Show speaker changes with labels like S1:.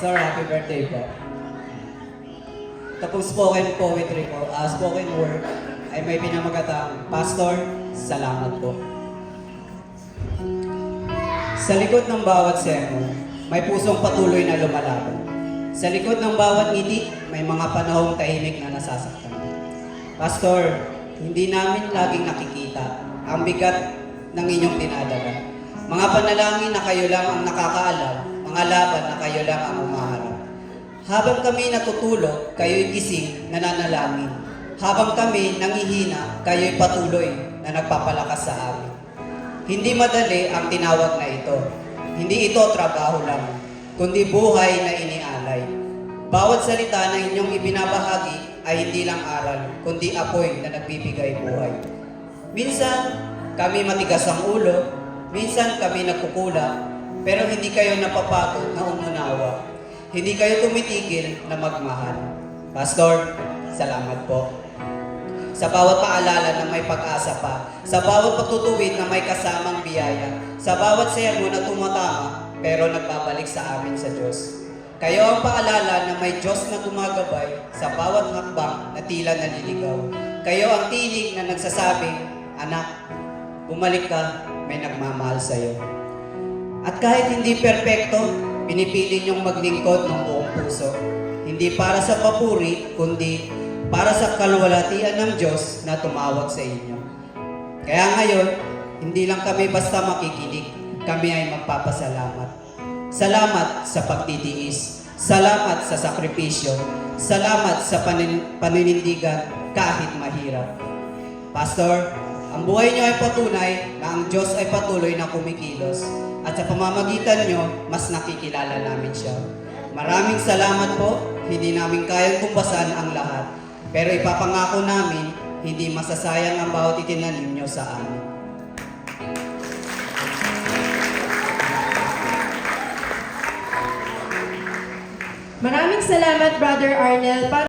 S1: Pastor, happy birthday po. Ito pong spoken poetry po, spoken word, ay may pinamagatang, Pastor, salamat po. Sa likod ng bawat sermon, may pusong patuloy na lumalaban. Sa likod ng bawat ngiti, may mga panahong tahimik na nasasaktan. Pastor, hindi namin laging nakikita ang bigat ng inyong dinadala. Mga panalangin na kayo lang ang nakakaalam, mga laban na kayo lang ang umaharap. Habang kami natutulog, kayo'y gising, nananalangin. Habang kami nangihina, kayo'y patuloy na nagpapalakas sa amin. Hindi madali ang tinawag na ito. Hindi ito trabaho lang, kundi buhay na inialay. Bawat salita na inyong ibinabahagi ay hindi lang aral, kundi apoy na nagbibigay buhay. Minsan, kami matigas ang ulo, minsan kami nagkukulang, pero hindi kayo napapagod na umunawa. Hindi kayo tumitigil na magmahal. Pastor, salamat po. Sa bawat paalala na may pag-asa pa, sa bawat pagtutuwid na may kasamang biyaya, sa bawat sermon na tumatama, pero nagbabalik sa amin sa Diyos. Kayo ang paalala na may Diyos na gumagabay sa bawat hakbang na tila naliligaw. Kayo ang tinig na nagsasabing, anak, bumalik ka, may nagmamahal sa'yo. At kahit hindi perpekto, pinipili niyong maglingkod ng buong puso. Hindi para sa papuri, kundi para sa kalwalhatian ng Diyos na tumawag sa inyo. Kaya ngayon, hindi lang kami basta makikinig, kami ay magpapasalamat. Salamat sa pagtitiis, salamat sa sakripisyo, salamat sa paninindigan kahit mahirap. Pastor, ang buhay niyo ay patunay na ang Diyos ay patuloy na kumikilos at sa pamamagitan niyo, mas nakikilala namin siya. Maraming salamat po, hindi namin kayang tumbasan ang lahat, pero ipapangako namin, hindi masasayang ang bawat itinanim niyo sa amin.
S2: Maraming salamat, Brother Arnel.